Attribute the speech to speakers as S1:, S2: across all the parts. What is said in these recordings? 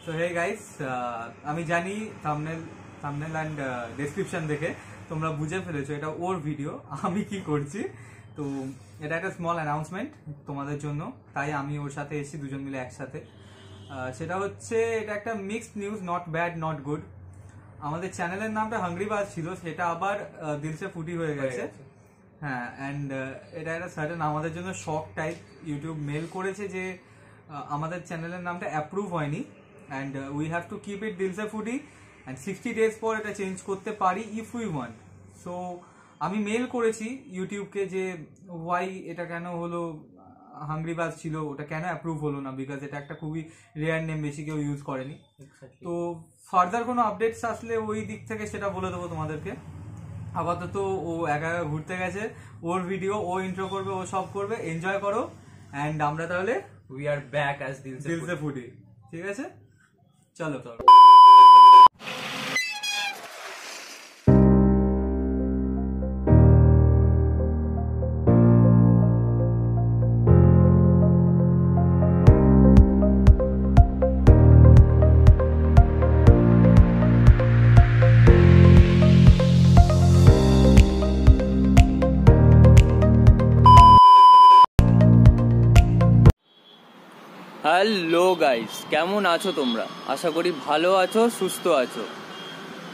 S1: তো hey guys, আমি জানি থাম্বনেল অ্যান্ড ডেসক্রিপশন দেখে তোমরা বুঝে ফেলেছো এটা ওর ভিডিও, আমি কি করছি। তো এটা একটা স্মল অ্যানাউন্সমেন্ট তোমাদের জন্য, তাই আমি ওর সাথে এসেছি দুজন মিলে একসাথে। সেটা হচ্ছে এটা একটা mixed news, not bad not good. আমাদের চ্যানেলের নামটা হাংরি বাজ ছিল, সেটা আবার দিলসে ফুটি হয়ে গেছে। হ্যাঁ, অ্যান্ড এটা একটা সার্টেন আমাদের জন্য শক টাইপ। ইউটিউব মেল করেছে যে আমাদের চ্যানেলের নামটা অ্যাপ্রুভ হয়নি and we have to keep it Dilse foodie and 60 days পর এটা চেঞ্জ করতে পারি ইফ উই ওয়ান্ট। সো আমি মেল করেছি ইউটিউবকে যে ওয়াই এটা কেন হলো, হাংরি বাজ ছিল ওটা কেন অ্যাপ্রুভ হলো না, বিকজ এটা একটা খুবই রেয়ার নেম, বেশি কেউ ইউজ করেনি। তো ফার্দার কোনো আপডেটস আসলে ওই দিক থেকে সেটা বলে দেবো তোমাদেরকে। আপাতত ও একা একা ঘুরতে গেছে, ওর ভিডিও ও ইন্ট্রো করবে, ও সব করবে, এনজয় করো। অ্যান্ড আমরা তাহলে
S2: we are back as
S1: Dilse foodie. ঠিক আছে, চলো।
S2: হ্যালো গাইস, কেমন আছো তোমরা? আশা করি ভালো আছো, সুস্থ আছো।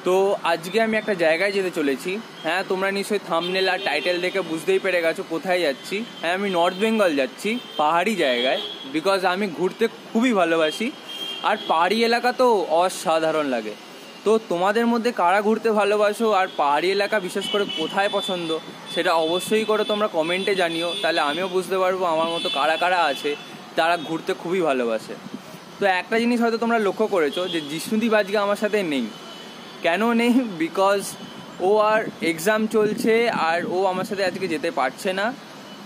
S2: তো আজকে আমি একটা জায়গায় যেতে চলেছি। হ্যাঁ, তোমরা নিশ্চয়ই থাম্বনেল আর টাইটেল দেখে বুঝতেই পেরে গেছো কোথায় যাচ্ছি। হ্যাঁ, আমি নর্থ বেঙ্গল যাচ্ছি, পাহাড়ি জায়গায়, বিকজ আমি ঘুরতে খুবই ভালোবাসি আর পাহাড়ি এলাকা তো অসাধারণ লাগে। তো তোমাদের মধ্যে কারা ঘুরতে ভালোবাসো আর পাহাড়ি এলাকা বিশেষ করে কোথায় পছন্দ, সেটা অবশ্যই করে তোমরা কমেন্টে জানিও, তাহলে আমিও বুঝতে পারবো আমার মতো কারা কারা আছে তারা ঘুরতে খুবই ভালোবাসে। তো একটা জিনিস হয়তো তোমরা লক্ষ্য করেছো যে জিষ্ণুদীপ আজকে আমার সাথে নেই। কেন নেই? বিকজ ও আর এক্সাম চলছে আর ও আমার সাথে আজকে যেতে পারছে না,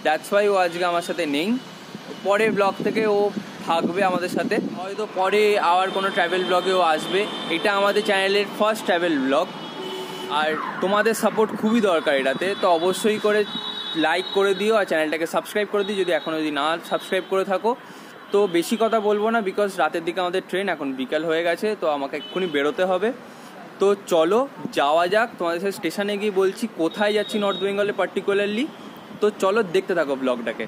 S2: দ্যাটস ওয়াই ও আজকে আমার সাথে নেই। পরের ব্লগ থেকে ও থাকবে আমাদের সাথে, হয়তো পরে আবার কোনো ট্রাভেল ব্লগে ও আসবে। এটা আমাদের চ্যানেলের ফার্স্ট ট্রাভেল ব্লগ আর তোমাদের সাপোর্ট খুবই দরকার এটাতে। তো অবশ্যই করে লাইক করে দিও আর চ্যানেলটাকে সাবস্ক্রাইব করে দিও যদি এখনও না সাবস্ক্রাইব করে থাকো। তো বেশি কথা বলবো না, বিকজ রাতের দিকে আমাদের ট্রেন, এখন বিকাল হয়ে গেছে, তো আমাকে এক্ষুনি বেরোতে হবে। তো চলো যাওয়া যাক, তোমাদের সাথে স্টেশনে গিয়ে বলছি কোথায় যাচ্ছি নর্থ বেঙ্গলে পার্টিকুলারলি। তো চলো দেখতে থাকো ব্লগটাকে।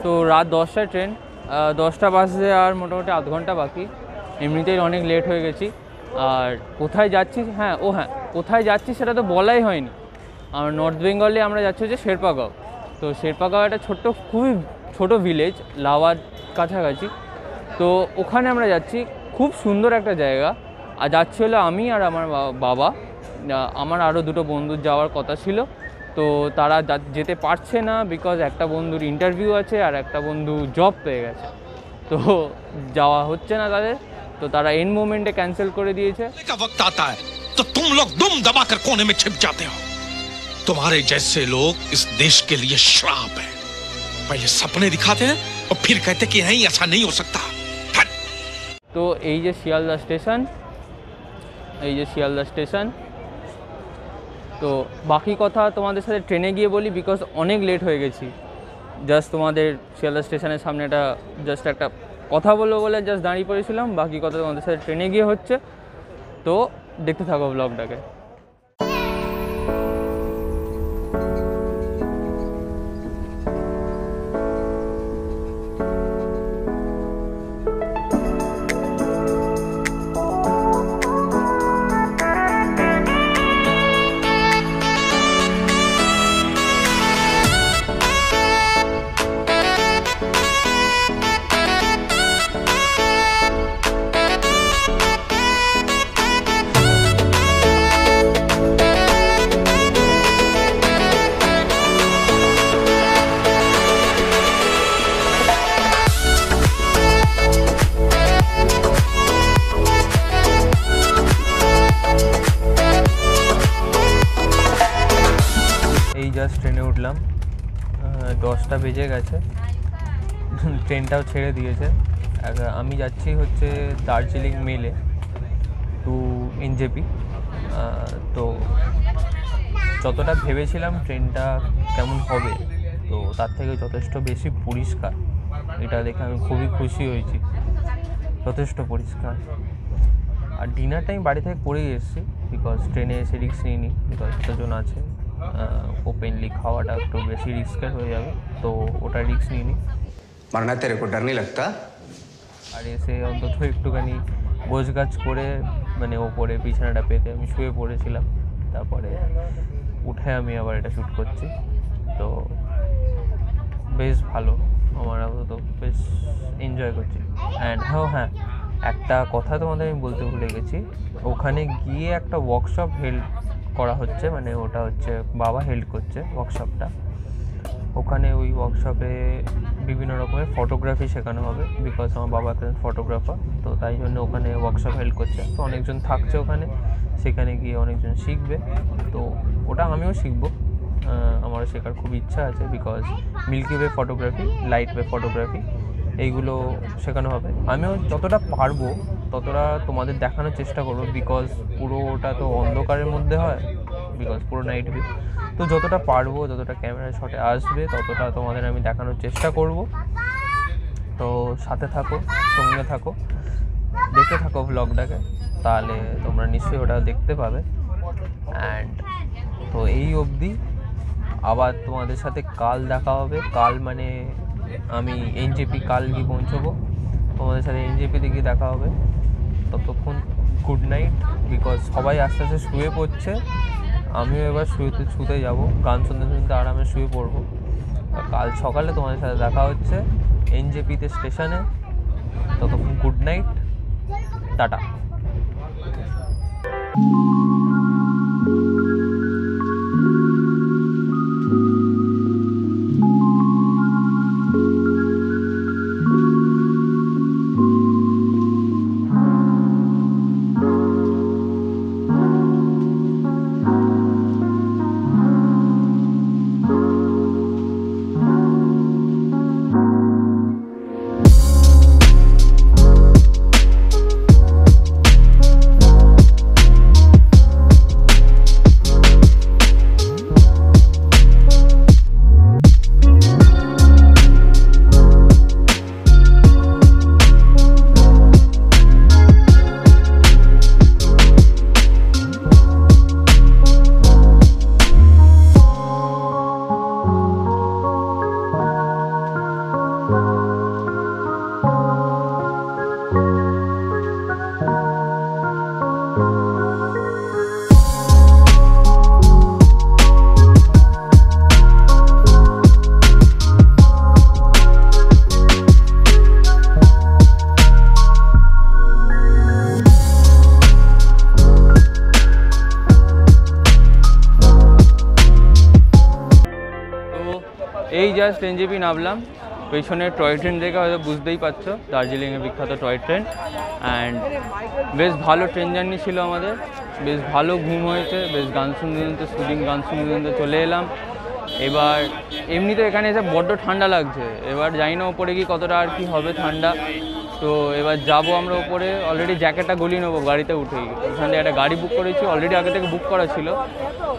S2: তো রাত 10টায় ট্রেন, 10টা বাজে আর মোটামুটি আধ ঘন্টা বাকি। এমনিতেই অনেক লেট হয়ে গেছি। আর কোথায় যাচ্ছি, কোথায় যাচ্ছি সেটা তো বলাই হয়নি। আমার নর্থ বেঙ্গলে আমরা যাচ্ছি হচ্ছে শেরপাগাঁও। তো শেরপাগাঁও একটা খুবই ছোটো ভিলেজ, লাওয়ার কাছাকাছি। তো ওখানে আমরা যাচ্ছি, খুব সুন্দর একটা জায়গা। আর যাচ্ছি হলো আমি আর আমার বাবা, আমার আরও দুটো বন্ধুর যাওয়ার কথা ছিল, তো তারা যেতে পারছে না বিকজ একটা বন্ধুর ইন্টারভিউ আছে আর একটা বন্ধু জব পেয়ে গেছে, তো যাওয়া হচ্ছে না তাদের। তো তারা এন্ড মোমেন্টে ক্যান্সেল করে দিয়েছে।
S3: वक्त आता है तो तुम लोग दुम दबाकर कोने में छिप जाते हो। तुम्हारे जैसे लोग इस देश के लिए श्राप है। पहले सपने दिखाते हैं और फिर कहते कि नहीं, ऐसा नहीं हो सकता।
S2: তো এই যে শিয়ালদা স্টেশন, তো বাকি কথা তোমাদের সাথে ট্রেনে গিয়ে বলি, বিকজ অনেক লেট হয়ে গেছি। জাস্ট তোমাদের শিয়ালদা স্টেশনের সামনে জাস্ট একটা কথা বলবো বলে জাস্ট দাঁড়িয়ে পড়েছিলাম। বাকি কথা তোমাদের সাথে ট্রেনে গিয়ে হচ্ছে, তো দেখতে থাকো ব্লগটাকে। ট্রেনে উঠলাম, 10টা বেজে গেছে, ট্রেনটাও ছেড়ে দিয়েছে। আমি যাচ্ছি হচ্ছে দার্জিলিং মেলে টু এনজেপি। তো যতটা ভেবেছিলাম ট্রেনটা কেমন হবে, তো তার থেকে যথেষ্ট বেশি পরিষ্কার। এটা দেখে আমি খুবই খুশি হয়েছি, যথেষ্ট পরিষ্কার। আর ডিনারটা আমি বাড়ি থেকে করেই এসেছি, বিকজ ট্রেনে এসে রিস্ক নিইনি, বিকজ কতজন আছে, ওপেনলি খাওয়াটা একটু বেশি রিস্কের হয়ে যাবে, তো ওটা রিস্ক নিইনি।
S4: মারনা তেরে কো ডর নেই লাগতা?
S2: আর এসে অন্তত একটুখানি গোছগাছ করে মানে ওপরে বিছানাটা পেতে আমি শুয়ে পড়েছিলাম, তারপরে উঠে আমি আবার এটা শ্যুট করছি। তো বেশ ভালো, আমার তো বেশ এনজয় করছি। অ্যান্ড হ্যাঁ, একটা কথা তোমাদের আমি বলতে ভুলে গেছি, ওখানে গিয়ে একটা ওয়ার্কশপ হেল্ড করা হচ্ছে, মানে ওটা হচ্ছে বাবা হেল্ড করছে ওয়ার্কশপটা। ওখানে ওই ওয়ার্কশপে বিভিন্ন রকমের ফটোগ্রাফি শেখানো হবে, বিকজ আমার বাবা একজন ফটোগ্রাফার, তো তাই জন্য ওখানে ওয়ার্কশপ হেল্ড করছে। তো অনেকজন থাকছে ওখানে, সেখানে গিয়ে অনেকজন শিখবে, তো ওটা আমিও শিখবো। আমারও শেখার খুব ইচ্ছা আছে, because milky way photography, light way photography, এইগুলো শেখানো হবে। আমিও যতটা পারবো ততটা তোমাদের দেখানোর চেষ্টা করবো, বিকজ পুরো ওটা তো অন্ধকারের মধ্যে হয়, বিকজ পুরো নাইট ভিউ। তো যতটা পারবো, যতটা ক্যামেরা শটে আসবে, ততটা তোমাদের আমি দেখানোর চেষ্টা করব। তো সাথে থাকো, সঙ্গে থাকো, দেখতে থাকো ভ্লগটাকে, তাহলে তোমরা নিশ্চয়ই ওটা দেখতে পাবে। অ্যান্ড তো এই অবধি, আবার তোমাদের সাথে কাল দেখা হবে। কাল মানে আমি এনজেপি কাল গিয়ে পৌঁছবো, তোমাদের সাথে এনজেপিতে গিয়ে দেখা হবে। ততক্ষণ গুড নাইট, বিকজ সবাই আস্তে আস্তে শুয়ে পড়ছে, আমিও এবার শুতে যাব, গান শুনতে শুনতে আরামে শুয়ে পড়বো। কাল সকালে তোমাদের সাথে দেখা হচ্ছে এনজেপিতে স্টেশনে। ততক্ষণ গুড নাইট, টাটা। এই জাস্ট এনজেপি নামলাম, পেছনে টয় ট্রেন দেখে হয়তো বুঝতেই পারছো, দার্জিলিংয়ের বিখ্যাত টয় ট্রেন। অ্যান্ড বেশ ভালো ট্রেন জার্নি ছিল আমাদের, বেশ ভালো ঘুম হয়েছে, বেশ গান শুনতে শুনতে শুটিং গান শুনতে শুনতে চলে এলাম। এবার এমনিতে এখানে এসে বড্ড ঠান্ডা লাগছে, এবার জানি না ওপরে কি কতটা আর কি হবে ঠান্ডা। তো এবার যাবো আমরা ওপরে, অলরেডি জ্যাকেটটা গলিয়ে নেবো গাড়িতে উঠেই। ওখান থেকে একটা গাড়ি বুক করেছি, অলরেডি আগে থেকে বুক করা ছিল।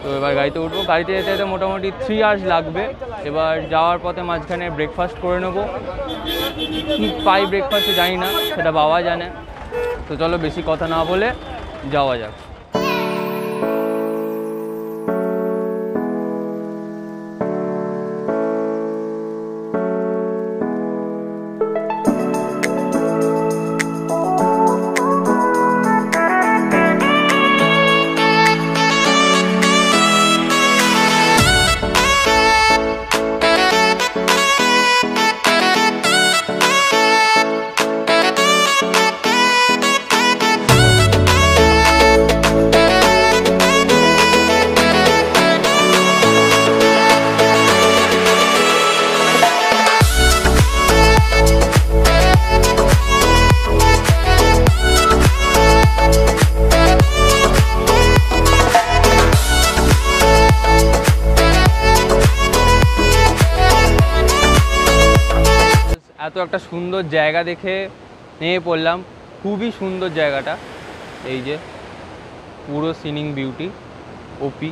S2: তো এবার গাড়িতে উঠবো, গাড়িতে যেতে যেতে মোটামুটি 3 আওয়ার্স লাগবে। এবার যাওয়ার পথে মাঝখানে ব্রেকফাস্ট করে নেবো, কী পাই ব্রেকফাস্টে জানি না, সেটা বাবা জানে। তো চলো বেশি কথা না বলে যাওয়া যাক। একটা সুন্দর জায়গা দেখে নেমে পড়লাম। খুবই সুন্দর জায়গাটা, এই যে পুরো সিনিং বিউটি ওপি।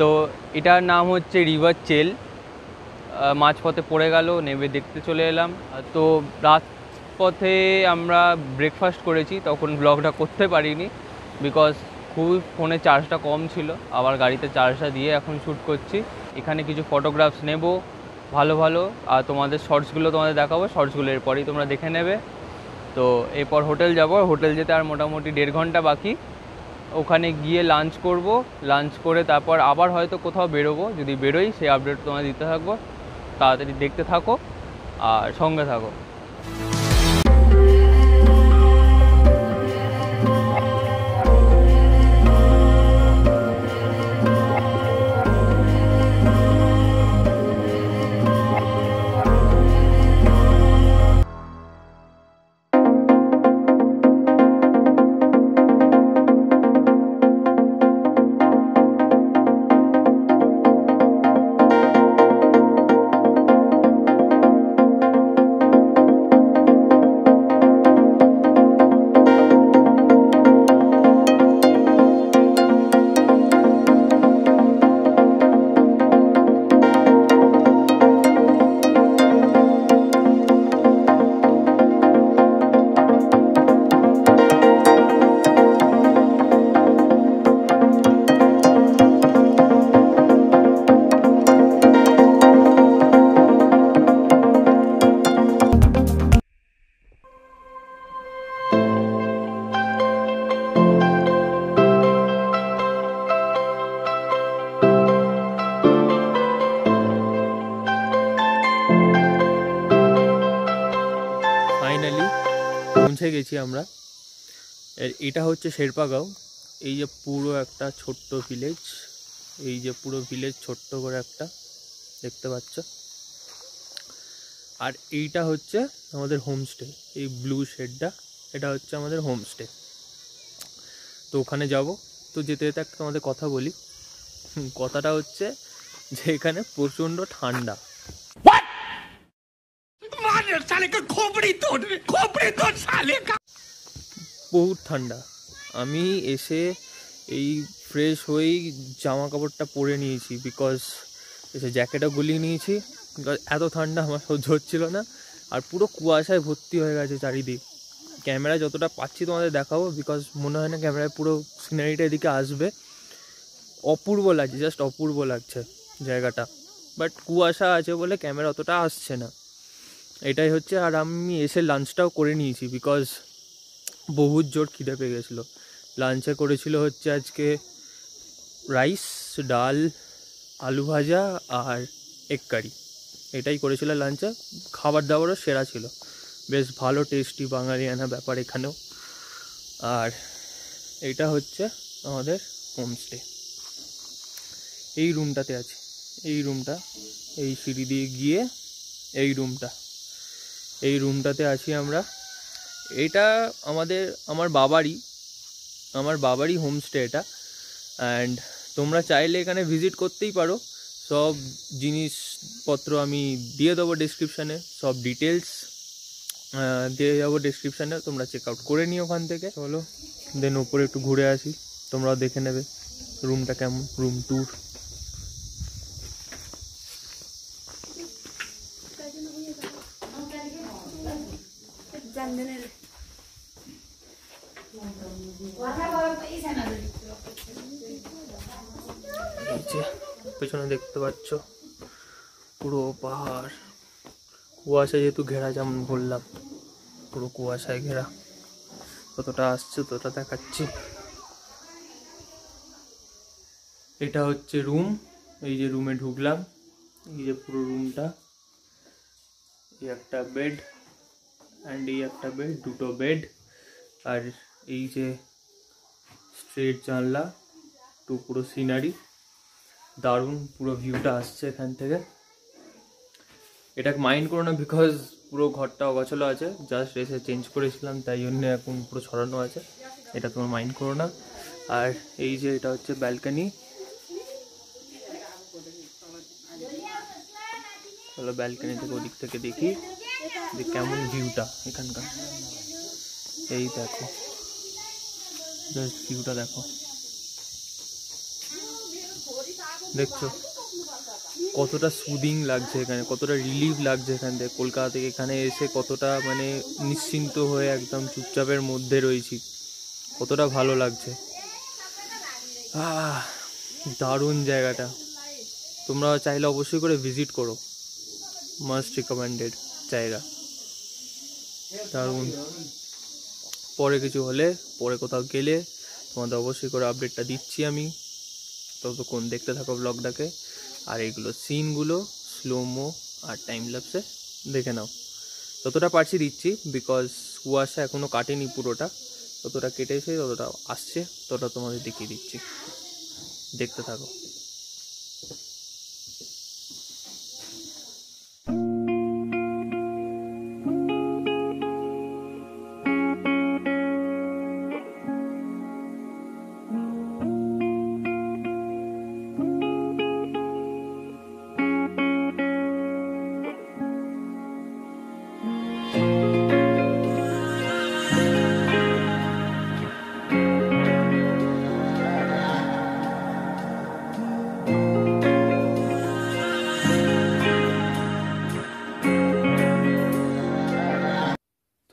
S2: তো এটার নাম হচ্ছে রিভার চেল। মাঝপথে পড়ে গেল, নেমে দেখতে চলে এলাম। তো রাজপথে আমরা ব্রেকফাস্ট করেছি, তখন ব্লগটা করতে পারিনি বিকজ খুবই ফোনে চার্জটা কম ছিল, আবার গাড়িতে চার্জটা দিয়ে এখন শ্যুট করছি। এখানে কিছু ফটোগ্রাফস নেব ভালো ভালো, আর তোমাদের শর্টসগুলো তোমাদের দেখাবো, শর্টসগুলো এরপরেই তোমরা দেখে নেবে। তো এরপর হোটেল যাব, হোটেল যেতে আর মোটামুটি 1.5 ঘন্টা বাকি। ওখানে গিয়ে লাঞ্চ করব, লাঞ্চ করে তারপর আবার হয়তো কোথাও বেরোবো, যদি বেরোই সেই আপডেট তোমাদের দিতে থাকবো। তাড়াতাড়ি দেখতে থাকো আর সঙ্গে থাকো। ফাইনালি পৌঁছে গেছি আমরা। এটা হচ্ছে শেরপাগাঁও। এই যে পুরো একটা ছোট্ট ভিলেজ, এই যে পুরো ভিলেজ ছোট্ট করে একটা দেখতে পাচ্ছ। আর এইটা হচ্ছে আমাদের হোমস্টে, এই ব্লু শেডটা, এটা হচ্ছে আমাদের হোমস্টে। তো ওখানে যাব। তো যেতে যেতে একটা তোমাদের কথা বলি। কথাটা হচ্ছে যে এখানে প্রচণ্ড ঠান্ডা, বহুত ঠান্ডা। আমি এসে এই ফ্রেশ হয়েই জামা কাপড়টা পরে নিয়েছি, বিকজ এসে জ্যাকেটও গলিয়ে নিয়েছি, বিকজ এত ঠান্ডা আমার সহ্য হচ্ছিল না। আর পুরো কুয়াশায় ভর্তি হয়ে গেছে চারিদিক। ক্যামেরায় যতটা পাচ্ছি তোমাদের দেখাবো, বিকজ মনে হয় না ক্যামেরায় পুরো সিনারিটা এদিকে আসবে। অপূর্ব লাগছে, জাস্ট অপূর্ব লাগছে জায়গাটা, বাট কুয়াশা আছে বলে ক্যামেরা অতটা আসছে না, এটাই হচ্ছে। আর আমি এসে লাঞ্চটাও করে নিয়েছি, বিকজ বহুত জোর খিদে পেয়ে গেছিলো। লাঞ্চে করেছিল হচ্ছে আজকে রাইস, ডাল, আলু ভাজা আর এগ কারি, এটাই করেছিল লাঞ্চে। খাবার দাবারও সেরা ছিল, বেশ ভালো টেস্টি বাঙালিয়ানা ব্যাপার এখানেও। আর এইটা হচ্ছে আমাদের হোমস্টে। এই রুমটাতে আছে, এই রুমটা, এই সিঁড়ি দিয়ে গিয়ে এই রুমটাতে আছি আমরা। এটা আমার বাবারই হোমস্টে এটা। অ্যান্ড তোমরা চাইলে এখানে ভিজিট করতেই পারো। সব জিনিসপত্র আমি দিয়ে দেবো ডেসক্রিপশানে, সব ডিটেলস দিয়ে যাবো ডেসক্রিপশানে, তোমরা চেক আউট করে নিও ওখান থেকে। চলো দেন উপরে একটু ঘুরে আসি, তোমরাও দেখে নেবে রুমটা কেমন, রুম ট্যুর। পেছনে দেখতে পাচ্ছ পুরো পাহাড়, কুয়াশা যেহেতু ঘেরা, যেমন বললাম পুরো কুয়াশায় ঘেরা। কতটা আসছে ততটা দেখাচ্ছি। এটা হচ্ছে রুম, এই যে রুমে ঢুকলাম, এই যে পুরো রুমটা, এই একটা বেড অ্যান্ড এই একটা বেড, দুটো বেড। আর এই যে স্ট্রেট জানলা টু পুরো সিনারি, দারুণ পুরো ভিউটা আসছে এখান থেকে। এটা মাইন্ড করো না, বিকজ পুরো ঘরটা অগোছালো আছে, জাস্ট এসে চেঞ্জ করেছিলাম তাই জন্য এখন পুরো ছড়ানো আছে, এটা তোমার মাইন্ড করো না। আর এই যে এটা হচ্ছে ব্যালকনি, চলো ব্যালকনি থেকে ওদিক থেকে দেখি যে কেমন ভিউটা এখানকার। এই দেখো, জাস্ট ভিউটা দেখো, দেখছো কতটা সুদিং লাগছে এখানে, কতটা রিলিফ লাগছে এখান থেকে। কলকাতা থেকে এখানে এসে কতটা মানে নিশ্চিন্ত হয়ে একদম চুপচাপের মধ্যে রয়েছি, কতটা ভালো লাগছে। দারুণ জায়গাটা, তোমরা চাইলে অবশ্যই করে ভিজিট করো, মাস্ট রিকমেন্ডেড জায়গা, দারুণ। পরে কিছু হলে, পরে কোথাও গেলে তোমাদের অবশ্যই করে আপডেটটা দিচ্ছি আমি। ততক্ষণ দেখতে থাকো ব্লগটাকে, আর এইগুলো সিনগুলো স্লোমো আর টাইম ল্যাপসে দেখে নাও। যতটা পারছি দিচ্ছি, বিকজ কুয়াশা এখনও কাটেনি পুরোটা, যতটা কেটেছে ততটা আসছে, ততটা তোমাদের দেখিয়ে দিচ্ছি, দেখতে থাকো।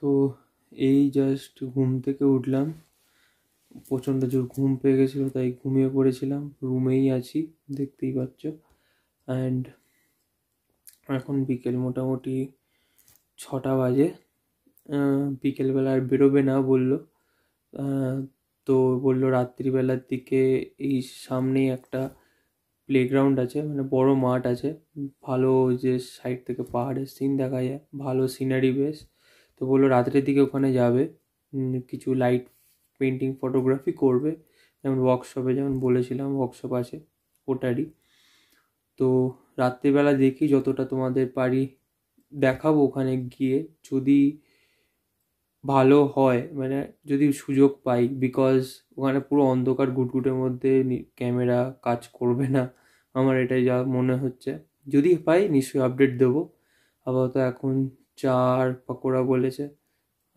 S2: তো এই জাস্ট ঘুম থেকে উঠলাম, প্রচণ্ড জোর ঘুম পেয়ে গেছিলো, তাই ঘুমিয়ে পড়েছিলাম। রুমেই আছি, দেখতেই পাচ্ছ। অ্যান্ড এখন বিকেল মোটামুটি 6টা বাজে। বিকেলবেলা আর বেরোবে না বললো, তো বললো রাত্রিবেলার দিকে এই সামনেই একটা প্লেগ্রাউন্ড আছে, মানে বড় মাঠ আছে, ভালো, যে সাইড থেকে পাহাড়ের সিন দেখা যায়, ভালো সিনারি বেশ। তো বললো রাত্রের দিকে ওখানে যাবে, কিছু লাইট পেন্টিং ফটোগ্রাফি করবে, যেমন ওয়ার্কশপে যেমন বলেছিলাম ওয়ার্কশপ আছে ওটারই। তো রাত্রিবেলা দেখি যতটা তোমাদের পারি দেখাবো ওখানে গিয়ে, যদি ভালো হয়, মানে যদি সুযোগ পাই, বিকজ ওখানে পুরো অন্ধকার ঘুটঘুটের মধ্যে ক্যামেরা কাজ করবে না, আমার এটাই যা মনে হচ্ছে। যদি পাই নিশ্চয়ই আপডেট দেবো। আপাতত এখন চার পকোড়া বলেছে,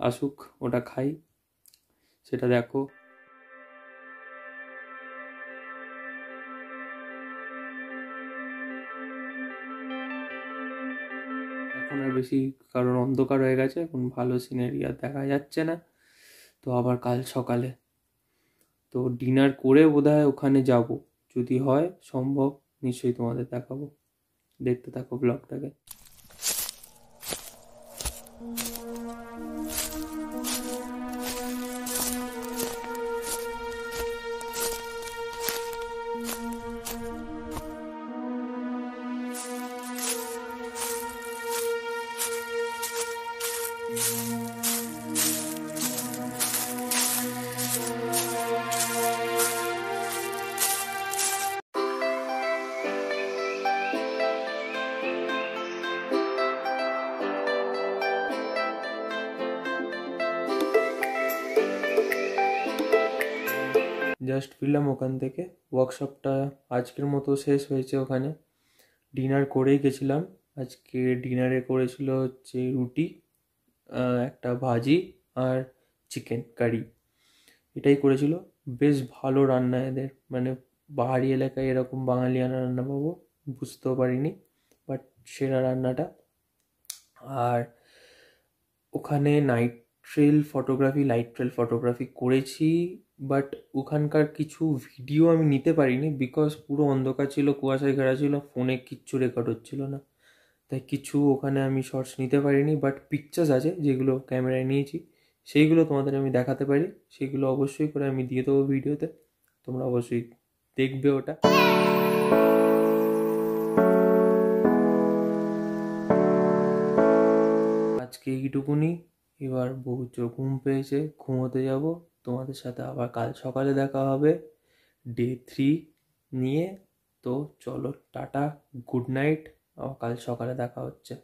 S2: আসুক ওটা খাই, সেটা দেখো। এখন আর বেশি, কারণ অন্ধকার হয়ে গেছে, এখন ভালো সিনারি আর দেখা যাচ্ছে না। তো আবার কাল সকালে তো ডিনার করে বোধহয় ওখানে যাব, যদি হয় সম্ভব নিশ্চয়ই তোমাদের দেখাবো, দেখতে থাকো ব্লগটাকে। জাস্ট ফিরলাম ওখান থেকে, ওয়ার্কশপটা আজকের মতো শেষ হয়েছে। ওখানে ডিনার করেই গেছিলাম। আজকে ডিনারে করেছিল হচ্ছে রুটি, একটা ভাজি আর চিকেন কারি, এটাই করেছিল। বেশ ভালো রান্না এদের, মানে পাহাড়ি এলাকায় এরকম বাঙালিয়ানা রান্না পাবো বুঝতেও পারিনি, বাট সেরা রান্নাটা। আর ওখানে লাইট ট্রেল ফটোগ্রাফি করেছি, বাট ওখানকার কিছু ভিডিও আমি নিতে পারিনি, বিকজ পুরো অন্ধকার ছিল, কুয়াশায় ঘেরা ছিল, ফোনে কিচ্ছু রেকর্ড হচ্ছিল না, তাই কিছু ওখানে আমি শর্টস নিতে পারিনি। বাট পিকচার্স আছে যেগুলো ক্যামেরায় নিয়েছি, সেইগুলো তোমাদের আমি দেখাতে পারি, সেইগুলো অবশ্যই করে আমি দিয়ে দেবো ভিডিওতে, তোমরা অবশ্যই দেখবে ওটা। আজকে এইটুকুনি, এবার বহু জোর ঘুম পেয়েছে, ঘুমোতে যাব। তোমাদের সাথে আবার কাল সকালে দেখা হবে ডে 3 নিয়ে। তো চলো টাটা, গুড নাইট, আবার কাল সকালে দেখা হচ্ছে।